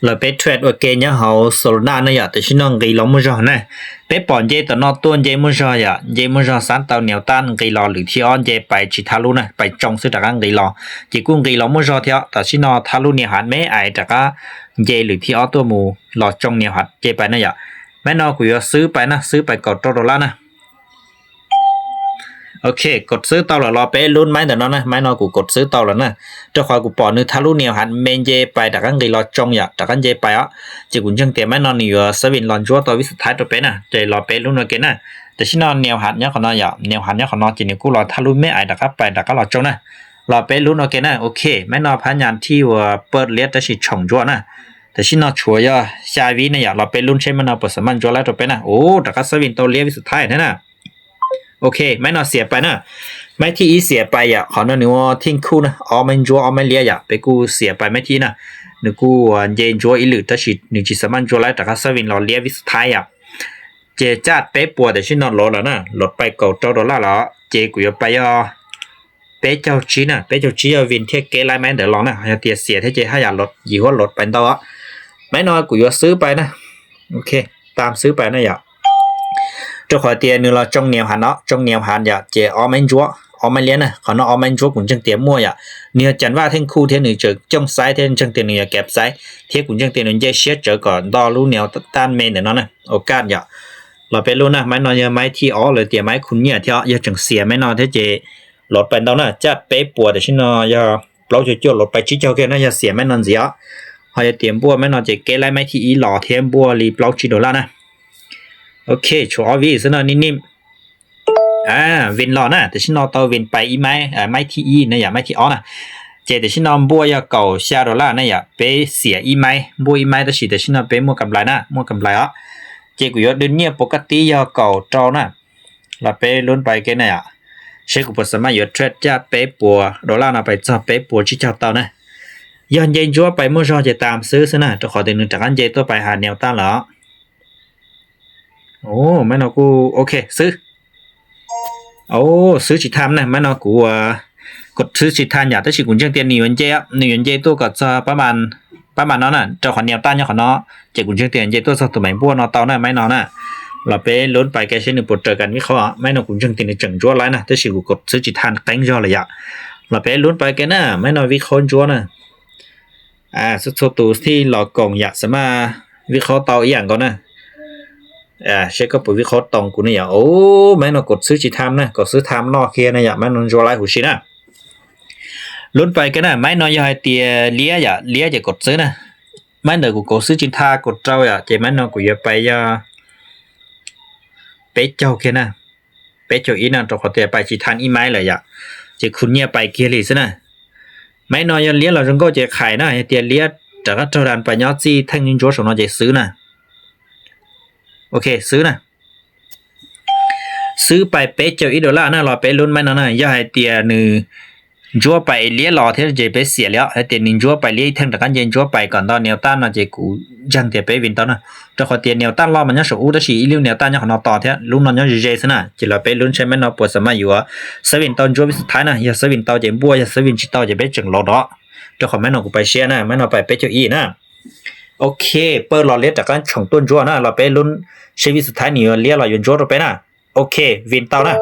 là bé trade ok nhá hậu số na này ya, tại sao nó gây lòng mua rồi này, bé bọn dây tao nó tuôn dây mua rồi ya, dây mua rồi sáng tao nhiều tan gây lò lử theo dây bài chỉ thà luôn này, bài trong sự đặc ăn gây lò, chỉ cũng gây lòng mua rồi theo, tại sao nó thà luôn nhiều hạt mấy ai đặc á dây lử theo tôi mù lò trong nhiều hạt dây bài này ya, mấy nó cũngซื้อไปก่อน$1โอเคกดซื้อต่อแล้วรอเป๊ะลุ้นไหมแต่น้องนะไม่นอนกูกดซื้อต่อแล้วนะเจ้าควายกูปอนึกทะลุเหนียวหันเมนเจไปดักกันกี่รอจงอย่าดักกันเจไปอ่ะจีกุนจังเตียไม่นอนนี่สวินลอนจัวตัววิสุดท้ายตัวเป๊ะนะเจรอเป๊ะลุ้นโอเคนะแต่ชินอนเหนียวหันเนี่ยขอนอนอย่าเหนียวหันเนี่ยขอนอนจีนี่กูรอทะลุไม่ไอดักกันไปดักกันรอจงนะรอเป๊ะลุ้นโอเคนะโอเคไม่นอนพยานที่ว่าเปิดเลียดจะฉีดช่องจัวนะแต่ชินอนชัวร์ย่อชาวีเนี่ยอย่ารอเป๊ะลุ้นใช้มันเอาเปิดสมันจัวแล้วตัวเป๊ะนะโอ้ดักกันสวินตัวเลียดวิสุดท้ายนะโอเคไม่นอนเสียไปนะไม่ที่อีเสียไปอ่ะขอนอนนึกว่าทิ้งคู่นะอ๋อมันจัวอ๋อมันเลียอ่ะไปกูเสียไปไม่ที่นะนึกกูเย็นจัวอีหรือถ้าฉีดหนึ่งฉีดสมันจัวแล้วแต่ก็สวินรอเลียวิสุดท้ายอ่ะเจจัดเป๊ะปัวแต่ชินอนลดแล้วนะลดไปเก่า$1แล้วเจกูจะไปอ่ะเป๊ะเจ้าจีน่ะเป๊ะเจ้าจีอ่ะวินเทียเกไลแมนเดี๋ยวลองนะอย่าเตียเสียถ้าเจให้อย่าลดยี่ห้อลดไปต่อไม่นอนกูจะซื้อไปนะโอเคตามซื้อไปนะอย่าเจ้าขอเตียนึงเราจงเหนียวหันเนาะจงเหนียวหันอย่าเจอ๋อมันจัวอ๋อมันเลี้ยนนะขอนอ๋อมันจัวกุนจังเตียมั่วอย่าเนี่ยจันว่าเท่งคู่เท่งหนึ่งเจอจงไซเท่งจังเตียหนึ่งอย่าเก็บไซเทียกุนจังเตียหนึ่งเจเชียเจอก่อนดอรู้เหนียวต้านเมนเดี๋ยวนั้นนะโอกาสอย่าเราไปรู้นะไม่นอนยังไม่ที่อ๋อเลยเตียไม่คุณเนี่ยที่อ๋ออย่าจังเสียไม่นอนเท่เจหลดไปตอนน่ะจัดเป๊ะปัวแต่ชินออย่าเราจะจดหลดไปชี้เจ้าแกน่าอย่าเสียไม่นอนเสียเขาจะเตรียมบัวไม่นอนจะเกล้ไม่ที่อีหล่อเทียมบัวรีบเราชี้โดล่านะโอเคชัวร์วีซะหน่อยนิ่มวินรอนะแต่ฉันนอตัววินไปอีไม่ที่อีนะอย่าไม่ที่อ๋อนะเจแต่ฉันนอบัวอย่าเก่า$1นะอย่าไปเสียอีไม่บัวอีไม่แต่สิแต่ฉันนอไปมั่วกำไรนะมั่วกำไรอ่ะเจกูยอดเดือนเนี่ยปกติอย่าเก่าเจ้านะเราไปลุ้นไปกันนะอย่าเช็คอุปสรรคอยู่เทรดจัดไปปัว$นะไปจับไปปัวชี้เจ้าเต่านะย้อนเย็นจัวไปเมื่อชอจะตามซื้อซะนะจะขอตีหนึ่งจากอันเจตัวไปหาแนวต้านแล้วโอ้ไม่นอกูโอเคซื้อโอ้ซื้อจิตทำนะไม่นอกูกดซื้อจิตทานอยากได้ฉีกุนเชียงเตียนหนึ่งวันเจตัวก็จะประมาณนั้นน่ะเจ้าขอแนวต้านเนี่ยขอเนาะเจกุนเชียงเตียนเจตัวสักตัวใหม่บัวนอเตาน่ะไม่นอน่ะเราไปลุ้นไปแกเช่นหนึ่งปวดเจอกันวิเคราะห์ไม่นอกุนเชียงเตียนจังจัวไรนะได้ฉีกุกดซื้อจิตทานเต็งจ่อเลยอะเราไปลุ้นไปแกน่ะไม่นอวิเคราะห์จัวน่ะสุดตัวที่หลอกกล่องอยากสามารถวิเคราะห์เตาอีกอย่างก่อนนะเช็คก็ปุ๋ยวิเคราะห์ตรงกูนี่อย่าโอ้แม่นกดซื้อจีทามนะกดซื้อทามนอกเคียนะอย่าแม่นจัวไรหูชินะลุ้นไปกันนะไม่น้อยให้เตียเลี้ยจะกดซื้อนะไม่เดี๋ยวกูกดซื้อจีทากดเจ้าอย่าเจแม่นกูอย่าไปเป๊ะเจ้าเคียนะเป๊ะเจ้าอีนั่นตัวขอเตียไปจีทานอีไม้เลยอย่าเจคุณเนี่ยไปเกียร์ลิสนะไม่น้อยเลี้ยเราจงก็จะขายนะให้เตียเลี้ยจากก็เจ้าดันไปยอดซีแท่งยิงจัวสองน้อยจะซื้อนะโอเคซื้อนะซื้อไปเป๊ะเจ้า$1นะรอเป๊ะลุ้นไหมนะอย่าให้เตียหนึ่งจัวไปเลี้ยรอเท่าจะไปเสียแล้วให้เตียหนึ่งจัวไปเลี้ยทั้งแต่กันเย็นจัวไปก่อนตอนแนวต้านนะจะกูยังเตียไปวินตอนนะแต่ขอเตียแนวต้านรอมันยังสูงแต่ฉีอีลิ้วแนวต้านยังขอนอต่อเท่าลุ้นนอนยังเจซะนะจะรอเป๊ะลุ้นใช่ไหมนอปวดสมัยอยู่สวินตอนจัวสุดท้ายนะอย่าสวินตอนจะบัวอย่าสวินชิตอจะไปจึงรอดอแต่ขอแม่นอกูไปเชียนะแม่นอไปเป๊ะเจ้าอีนะโอเคเปิดรอเลี้ยจากการช่องต้นจัวนะเราไปลุ้นชีวิตสุดท้ายนี่เลี้ยเราอยู่จัวเราไปนะโอเควินเตานะ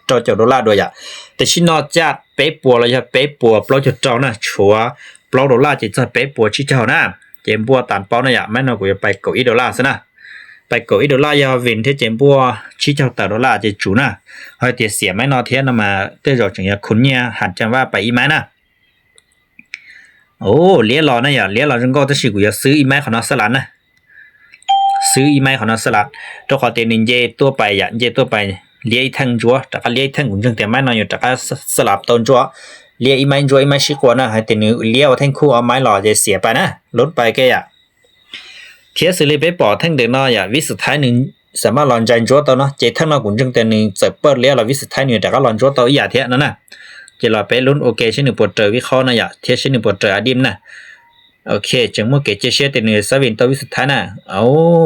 จอ$ด้วยอ่ะแต่ชินอจัดเป๊ะปัวเราจะเป๊ะปัวเปล่าจะเจ้านะชัวเปล่า$จะเป๊ะปัวชี้เจ้านะเจมบัวตันเป้านะอย่าแม่นอกูจะไปกด$ซะนะไปกด$ยาวินที่เจมบัวชี้เจ้าแต่$จะจูนะเฮ้ยเดี๋ยวเสียแม่นอเทียนมาเดี๋ยวจังอย่าคุณเนี่ยหันจังว่าไปอีไม้นะโอ้เลี้ยรอนะอย่าเลี้ยรอจนก็จะฉีกูจะซื้ออีไม้ของนอสลัดนะซื้ออีไม้ของนอสลัดตัวขอเตียนเจตัวไปอย่าเจตัวไปเลี้ยทั้งจัวแต่ก็เลี้ยทั้งกุญจังแต่ไม่นอนอยู่แต่ก็สลับต้นจัวเลี้ยอีไม้จัวอีไม้ชิกว่านะให้เตียนเลี้ยทั้งคู่เอาไม้หล่อจะเสียไปนะลดไปแกอย่าเทียสิเลยไปปอทั้งเดินนออย่าวิสุดท้ายหนึ่งสามารถหลอนใจจัวตัวเนาะเจทั้งนอกุญจังแต่หนึ่งจะเปิดเลี้ยเราวิสุดท้ายหนึ่งแต่ก็หลอนจัวตัวอย่าเทียนั่นนะจะรอไปลุ้นโอเคชิ้นหนึ่งปวดเจอวิเคราะห์นะอย่าเทียชิ้นหนึ่งปวดเจออดิมนะโอเคจังมั่วเกจเชียเตียนสวินตัววิสุดท้ายนะเอา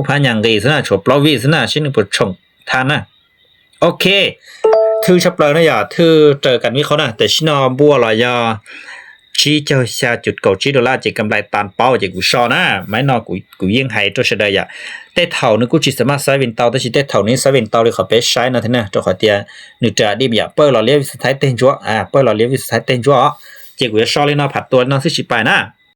พันยังกีซะนะฉบล้อวิซะนะชิ้นหนึ่งปวดชงทานนะโอเคทื่อชับเลยนะอย่าทื่อเจอกันวิเคราะห์นะแต่ชินอบัวเราอย่า chi cho xa chụt cầu chi đô la chỉ cầm lại tàn bao chỉ cú so na máy nó cú yên hay cho sẽ đây à tết thầu nó cũng chỉ sớm sai viên tàu tới chỉ tết thầu này sai viên tàu thì họ bé sai nó thế nào cho họ tiền nửa trả đi bây giờ bơi lò liếc thái tên chúa bơi lò liếc thái tên chúa chỉ cú so lên nó phạtตัวnó sẽ chỉ bài na